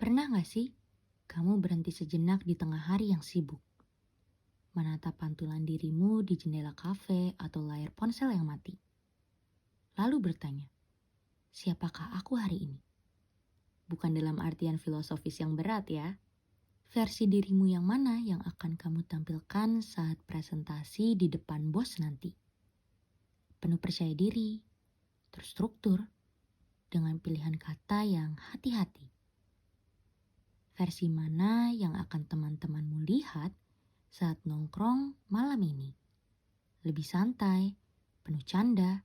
Pernah gak sih kamu berhenti sejenak di tengah hari yang sibuk, menatap pantulan dirimu di jendela kafe atau layar ponsel yang mati, lalu bertanya, siapakah aku hari ini? Bukan dalam artian filosofis yang berat ya, versi dirimu yang mana yang akan kamu tampilkan saat presentasi di depan bos nanti. Penuh percaya diri, terstruktur, dengan pilihan kata yang hati-hati. Versi mana yang akan teman-temanmu lihat saat nongkrong malam ini? Lebih santai, penuh canda,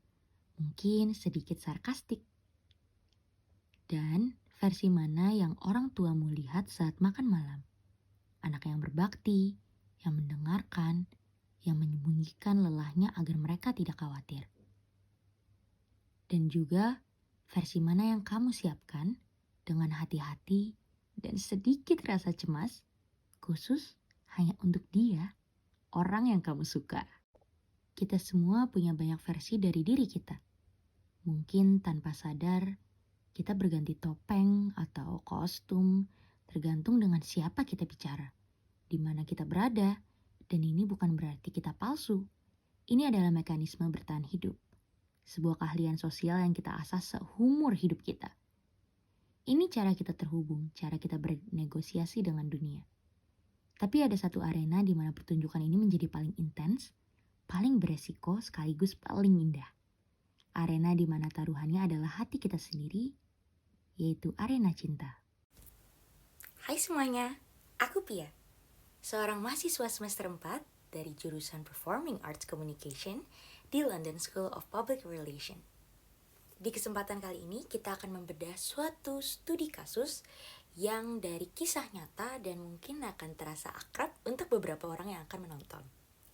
mungkin sedikit sarkastik. Dan versi mana yang orang tuamu lihat saat makan malam? Anak yang berbakti, yang mendengarkan, yang menyembunyikan lelahnya agar mereka tidak khawatir. Dan juga versi mana yang kamu siapkan dengan hati-hati dan sedikit rasa cemas, khusus hanya untuk dia, orang yang kamu suka. Kita semua punya banyak versi dari diri kita. Mungkin tanpa sadar, kita berganti topeng atau kostum, tergantung dengan siapa kita bicara, di mana kita berada, dan ini bukan berarti kita palsu. Ini adalah mekanisme bertahan hidup, sebuah keahlian sosial yang kita asah seumur hidup kita. Ini cara kita terhubung, cara kita bernegosiasi dengan dunia. Tapi ada satu arena di mana pertunjukan ini menjadi paling intens, paling beresiko sekaligus paling indah. Arena di mana taruhannya adalah hati kita sendiri, yaitu arena cinta. Hai semuanya, aku Pia, seorang mahasiswa semester 4 dari jurusan Performing Arts Communication di London School of Public Relations. Di kesempatan kali ini kita akan membedah suatu studi kasus yang dari kisah nyata dan mungkin akan terasa akrab untuk beberapa orang yang akan menonton.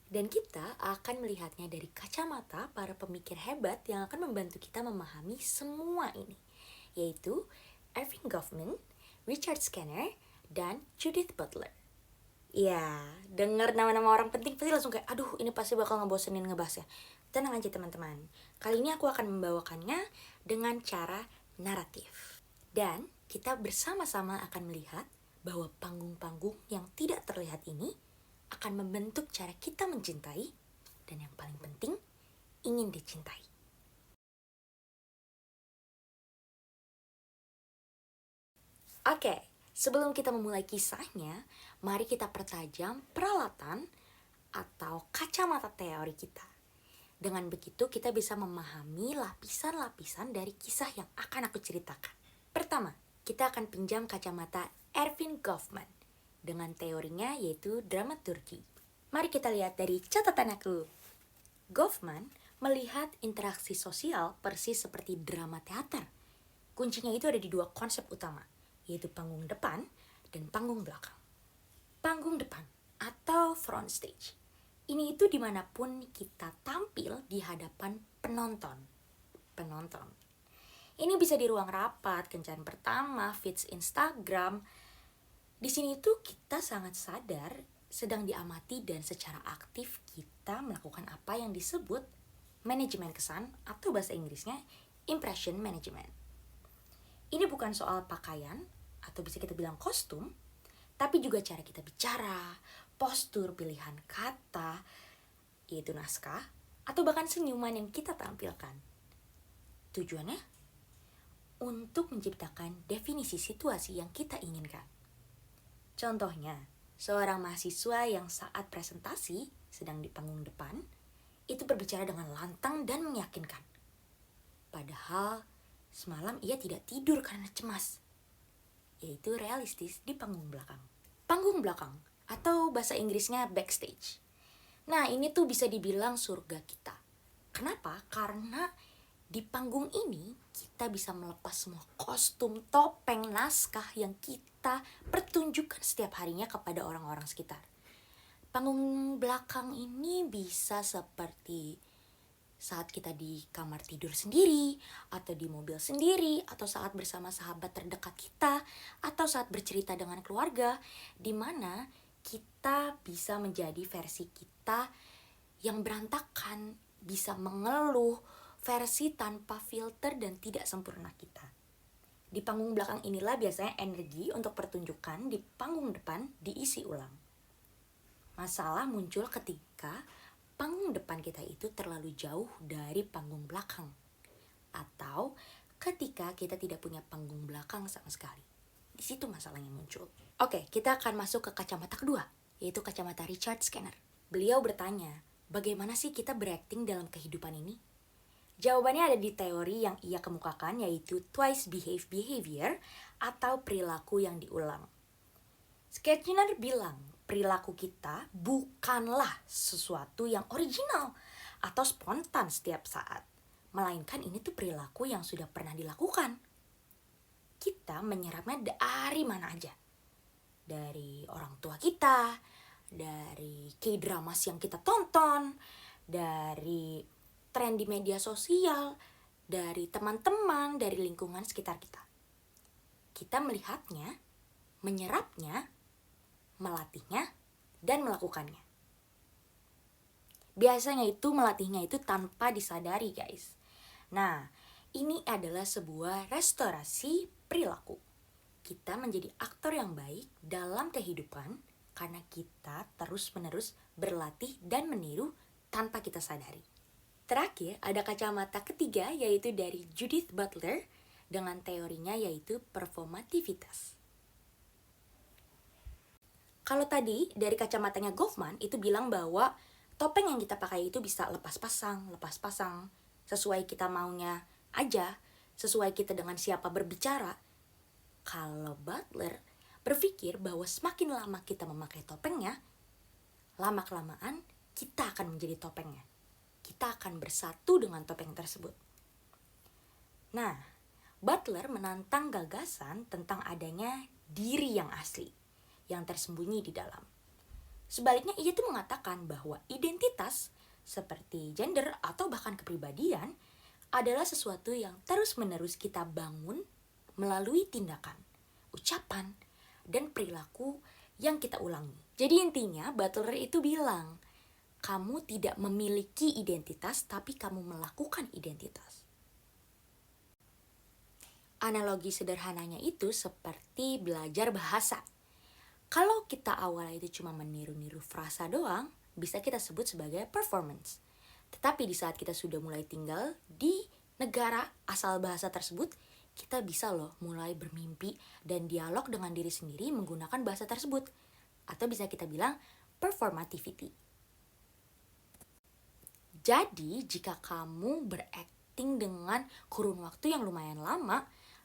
Dan kita akan melihatnya dari kacamata para pemikir hebat yang akan membantu kita memahami semua ini, yaitu Erving Goffman, Richard Skinner, dan Judith Butler. Ya, dengar nama-nama orang penting pasti langsung kayak, aduh ini pasti bakal ngebosenin ngebahasnya. Tenang aja teman-teman, kali ini aku akan membawakannya dengan cara naratif. Dan kita bersama-sama akan melihat bahwa panggung-panggung yang tidak terlihat ini akan membentuk cara kita mencintai, dan yang paling penting, ingin dicintai. Oke, sebelum kita memulai kisahnya, mari kita pertajam peralatan atau kacamata teori kita. Dengan begitu kita bisa memahami lapisan-lapisan dari kisah yang akan aku ceritakan. Pertama, kita akan pinjam kacamata Erving Goffman dengan teorinya yaitu dramaturgi. Mari kita lihat dari catatan aku. Goffman melihat interaksi sosial persis seperti drama teater. Kuncinya itu ada di dua konsep utama, yaitu panggung depan dan panggung belakang. Panggung depan atau front stage. Ini itu dimanapun kita tampil di hadapan penonton. Ini bisa di ruang rapat, kencan pertama, feeds Instagram. Di sini tuh kita sangat sadar sedang diamati dan secara aktif kita melakukan apa yang disebut manajemen kesan atau bahasa Inggrisnya impression management. Ini bukan soal pakaian atau bisa kita bilang kostum, tapi juga cara kita bicara, postur, pilihan kata, yaitu naskah, atau bahkan senyuman yang kita tampilkan. Tujuannya untuk menciptakan definisi situasi yang kita inginkan. Contohnya, seorang mahasiswa yang saat presentasi sedang di panggung depan, itu berbicara dengan lantang dan meyakinkan. Padahal, semalam ia tidak tidur karena cemas, yaitu realistis di panggung belakang. Panggung belakang, atau bahasa Inggrisnya backstage. Nah, ini tuh bisa dibilang surga kita. Kenapa? Karena di panggung ini kita bisa melepas semua kostum, topeng, naskah yang kita pertunjukkan setiap harinya kepada orang-orang sekitar. Panggung belakang ini bisa seperti saat kita di kamar tidur sendiri, atau di mobil sendiri, atau saat bersama sahabat terdekat kita, atau saat bercerita dengan keluarga, di mana kita bisa menjadi versi kita yang berantakan, bisa mengeluh, versi tanpa filter dan tidak sempurna kita. Di panggung belakang inilah biasanya energi untuk pertunjukan di panggung depan diisi ulang. Masalah muncul ketika panggung depan kita itu terlalu jauh dari panggung belakang. Atau ketika kita tidak punya panggung belakang sama sekali. Di situ masalahnya muncul. Oke, kita akan masuk ke kacamata kedua, yaitu kacamata Richard Skinner. Beliau bertanya, bagaimana sih kita berakting dalam kehidupan ini? Jawabannya ada di teori yang ia kemukakan, yaitu twice behave behavior atau perilaku yang diulang. Skinner bilang, perilaku kita bukanlah sesuatu yang original atau spontan setiap saat, melainkan ini tuh perilaku yang sudah pernah dilakukan. Kita menyerapnya dari mana aja. Dari orang tua kita, dari K-dramas yang kita tonton, dari tren di media sosial, dari teman-teman, dari lingkungan sekitar kita. Kita melihatnya, menyerapnya, melatihnya, dan melakukannya. Biasanya itu melatihnya itu tanpa disadari, guys. Nah, ini adalah sebuah restorasi perilaku. Kita menjadi aktor yang baik dalam kehidupan karena kita terus-menerus berlatih dan meniru tanpa kita sadari. Terakhir, ada kacamata ketiga, yaitu dari Judith Butler dengan teorinya yaitu performativitas. Kalau tadi dari kacamatanya Goffman itu bilang bahwa topeng yang kita pakai itu bisa lepas pasang, sesuai kita maunya aja, sesuai kita dengan siapa berbicara. Kalau Butler berpikir bahwa semakin lama kita memakai topengnya, lama-kelamaan kita akan menjadi topengnya. Kita akan bersatu dengan topeng tersebut. Nah, Butler menantang gagasan tentang adanya diri yang asli, yang tersembunyi di dalam. Sebaliknya, ia tuh mengatakan bahwa identitas seperti gender atau bahkan kepribadian adalah sesuatu yang terus-menerus kita bangun melalui tindakan, ucapan, dan perilaku yang kita ulangi. Jadi intinya, Butler itu bilang, kamu tidak memiliki identitas, tapi kamu melakukan identitas. Analogi sederhananya itu seperti belajar bahasa. Kalau kita awalnya itu cuma meniru-niru frasa doang, bisa kita sebut sebagai performance. Tetapi di saat kita sudah mulai tinggal di negara asal bahasa tersebut, kita bisa loh mulai bermimpi dan dialog dengan diri sendiri menggunakan bahasa tersebut. Atau bisa kita bilang performativity. Jadi, jika kamu berakting dengan kurun waktu yang lumayan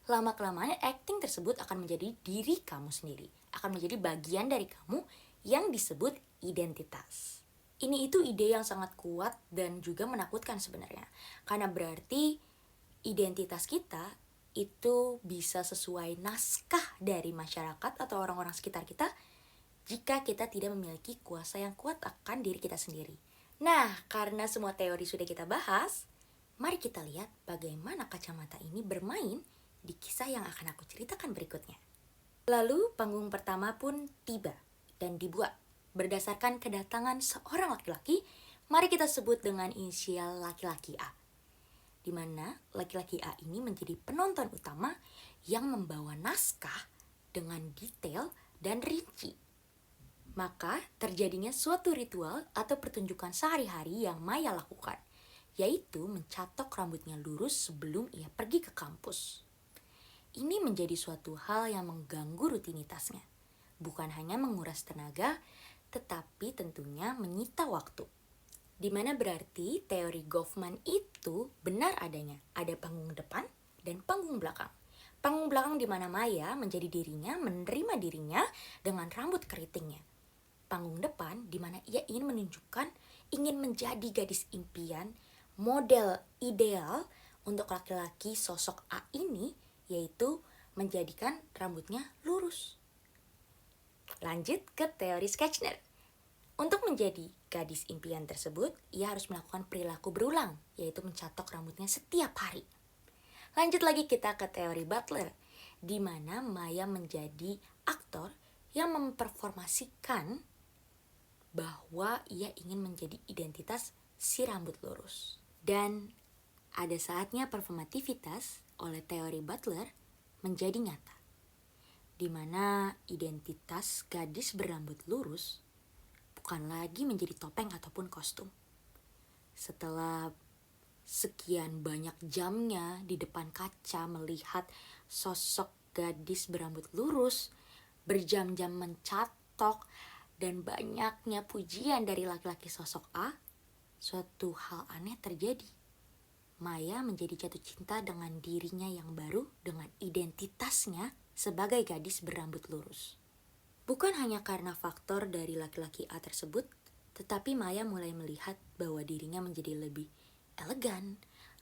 lama-kelamaan acting tersebut akan menjadi diri kamu sendiri. Akan menjadi bagian dari kamu yang disebut identitas. Ini itu ide yang sangat kuat dan juga menakutkan sebenarnya. Karena berarti identitas kita itu bisa sesuai naskah dari masyarakat atau orang-orang sekitar kita jika kita tidak memiliki kuasa yang kuat akan diri kita sendiri. Nah, karena semua teori sudah kita bahas, mari kita lihat bagaimana kacamata ini bermain di kisah yang akan aku ceritakan berikutnya. Lalu panggung pertama pun tiba dan dibuat berdasarkan kedatangan seorang laki-laki, mari kita sebut dengan inisial laki-laki A. Di mana laki-laki A ini menjadi penonton utama yang membawa naskah dengan detail dan rinci. Maka terjadinya suatu ritual atau pertunjukan sehari-hari yang Maya lakukan, yaitu mencatok rambutnya lurus sebelum ia pergi ke kampus. Ini menjadi suatu hal yang mengganggu rutinitasnya. Bukan hanya menguras tenaga, tetapi tentunya menyita waktu. Dimana berarti teori Goffman itu benar adanya. Ada panggung depan dan panggung belakang. Panggung belakang di mana Maya menjadi dirinya, menerima dirinya dengan rambut keritingnya. Panggung depan di mana ia ingin menjadi gadis impian, model ideal untuk laki-laki sosok A ini, yaitu menjadikan rambutnya lurus. Lanjut ke teori Skinner. Untuk menjadi gadis impian tersebut, ia harus melakukan perilaku berulang, yaitu mencatok rambutnya setiap hari. Lanjut lagi kita ke teori Butler, di mana Maya menjadi aktor yang memperformasikan bahwa ia ingin menjadi identitas si rambut lurus. Dan ada saatnya performativitas oleh teori Butler menjadi nyata, di mana identitas gadis berambut lurus bukan lagi menjadi topeng ataupun kostum. Setelah sekian banyak jamnya di depan kaca melihat sosok gadis berambut lurus, berjam-jam mencatok, dan banyaknya pujian dari laki-laki sosok A, suatu hal aneh terjadi. Maya menjadi jatuh cinta dengan dirinya yang baru dengan identitasnya sebagai gadis berambut lurus. Bukan hanya karena faktor dari laki-laki A tersebut, tetapi Maya mulai melihat bahwa dirinya menjadi lebih elegan,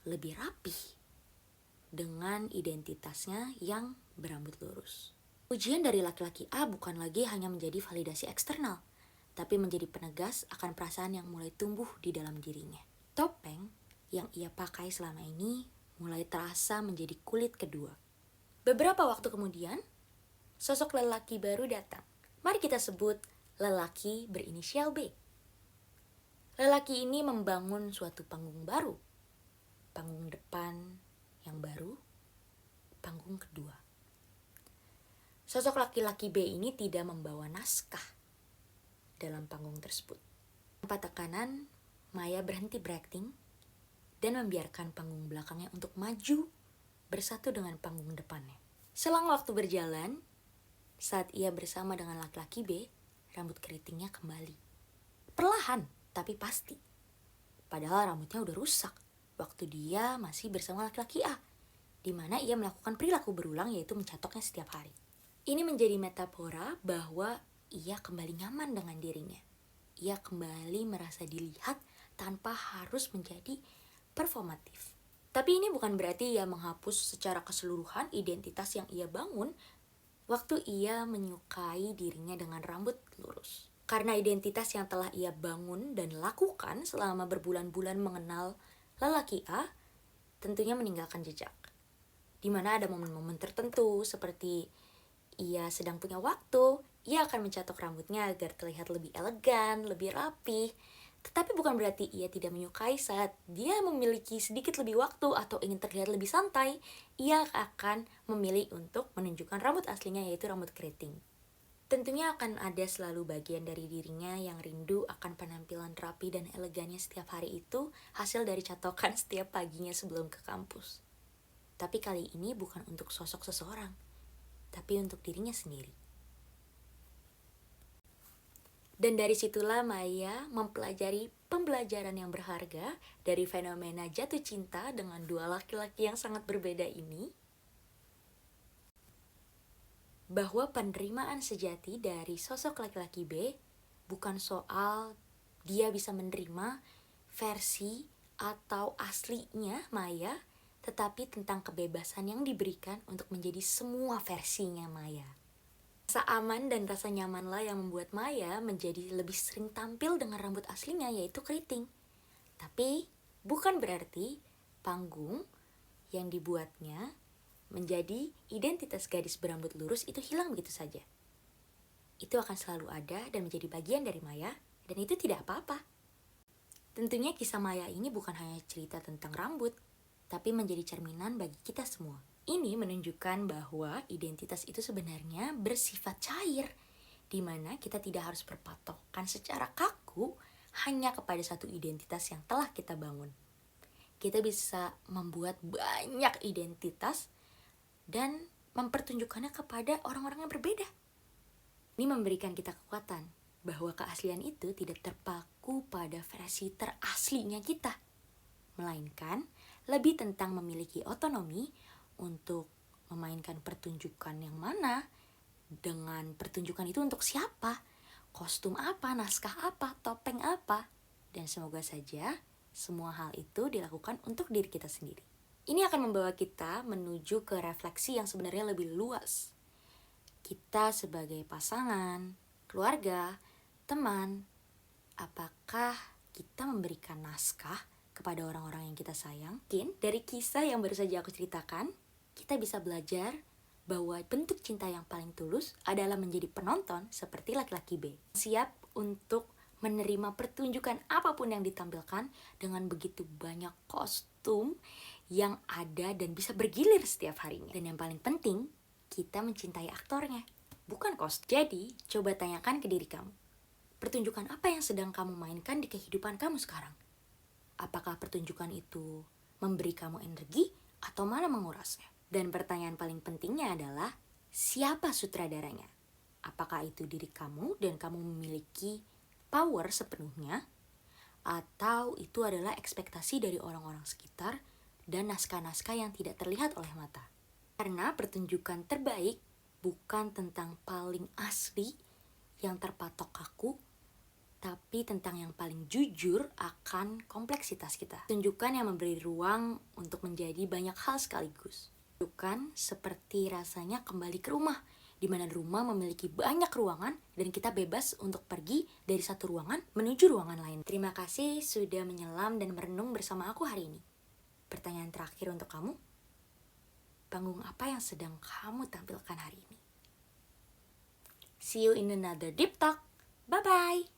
lebih rapih dengan identitasnya yang berambut lurus. Pujian dari laki-laki A bukan lagi hanya menjadi validasi eksternal, tapi menjadi penegas akan perasaan yang mulai tumbuh di dalam dirinya. Topeng yang ia pakai selama ini mulai terasa menjadi kulit kedua. Beberapa waktu kemudian, sosok lelaki baru datang. Mari kita sebut lelaki berinisial B. Lelaki ini membangun suatu panggung baru. Panggung depan yang baru, panggung kedua. Sosok laki-laki B ini tidak membawa naskah dalam panggung tersebut. Tanpa tekanan, Maya berhenti berakting dan membiarkan panggung belakangnya untuk maju bersatu dengan panggung depannya. Selang waktu berjalan, saat ia bersama dengan laki-laki B, rambut keritingnya kembali. Perlahan, tapi pasti. Padahal rambutnya udah rusak waktu dia masih bersama laki-laki A, di mana ia melakukan perilaku berulang yaitu mencatoknya setiap hari. Ini menjadi metafora bahwa ia kembali nyaman dengan dirinya. Ia kembali merasa dilihat tanpa harus menjadi performatif. Tapi ini bukan berarti ia menghapus secara keseluruhan identitas yang ia bangun waktu ia menyukai dirinya dengan rambut lurus. Karena identitas yang telah ia bangun dan lakukan selama berbulan-bulan mengenal lelaki A, tentunya meninggalkan jejak. Di mana ada momen-momen tertentu seperti ia sedang punya waktu, ia akan mencatok rambutnya agar terlihat lebih elegan, lebih rapi. Tetapi bukan berarti ia tidak menyukai saat dia memiliki sedikit lebih waktu atau ingin terlihat lebih santai, ia akan memilih untuk menunjukkan rambut aslinya yaitu rambut keriting. Tentunya akan ada selalu bagian dari dirinya yang rindu akan penampilan rapi dan elegannya setiap hari itu hasil dari catokan setiap paginya sebelum ke kampus. Tapi kali ini bukan untuk sosok seseorang, tapi untuk dirinya sendiri. Dan dari situlah Maya mempelajari pembelajaran yang berharga dari fenomena jatuh cinta dengan dua laki-laki yang sangat berbeda ini, bahwa penerimaan sejati dari sosok laki-laki B bukan soal dia bisa menerima versi atau aslinya Maya, tetapi tentang kebebasan yang diberikan untuk menjadi semua versinya Maya. Rasa aman dan rasa nyamanlah yang membuat Maya menjadi lebih sering tampil dengan rambut aslinya yaitu keriting. Tapi bukan berarti panggung yang dibuatnya menjadi identitas gadis berambut lurus itu hilang begitu saja. Itu akan selalu ada dan menjadi bagian dari Maya, dan itu tidak apa-apa. Tentunya kisah Maya ini bukan hanya cerita tentang rambut, tapi menjadi cerminan bagi kita semua. Ini menunjukkan bahwa identitas itu sebenarnya bersifat cair, di mana kita tidak harus berpatokan secara kaku hanya kepada satu identitas yang telah kita bangun. Kita bisa membuat banyak identitas dan mempertunjukkannya kepada orang-orang yang berbeda. Ini memberikan kita kekuatan bahwa keaslian itu tidak terpaku pada versi teraslinya kita, melainkan lebih tentang memiliki otonomi untuk memainkan pertunjukan yang mana, dengan pertunjukan itu untuk siapa, kostum apa, naskah apa, topeng apa, dan semoga saja semua hal itu dilakukan untuk diri kita sendiri. Ini akan membawa kita menuju ke refleksi yang sebenarnya lebih luas. Kita sebagai pasangan, keluarga, teman, apakah kita memberikan naskah kepada orang-orang yang kita sayang? Mungkin dari kisah yang baru saja aku ceritakan, kita bisa belajar bahwa bentuk cinta yang paling tulus adalah menjadi penonton seperti laki-laki B. Siap untuk menerima pertunjukan apapun yang ditampilkan dengan begitu banyak kostum yang ada dan bisa bergilir setiap harinya. Dan yang paling penting, kita mencintai aktornya, bukan kos. Jadi, coba tanyakan ke diri kamu. Pertunjukan apa yang sedang kamu mainkan di kehidupan kamu sekarang? Apakah pertunjukan itu memberi kamu energi atau malah mengurasnya? Dan pertanyaan paling pentingnya adalah, siapa sutradaranya? Apakah itu diri kamu dan kamu memiliki power sepenuhnya? Atau itu adalah ekspektasi dari orang-orang sekitar dan naskah-naskah yang tidak terlihat oleh mata? Karena pertunjukan terbaik bukan tentang paling asli yang terpatok kaku, tapi tentang yang paling jujur akan kompleksitas kita. Tunjukkan yang memberi ruang untuk menjadi banyak hal sekaligus. Tunjukkan seperti rasanya kembali ke rumah, di mana rumah memiliki banyak ruangan dan kita bebas untuk pergi dari satu ruangan menuju ruangan lain. Terima kasih sudah menyelam dan merenung bersama aku hari ini. Pertanyaan terakhir untuk kamu, panggung apa yang sedang kamu tampilkan hari ini? See you in another Deep Talk. Bye-bye.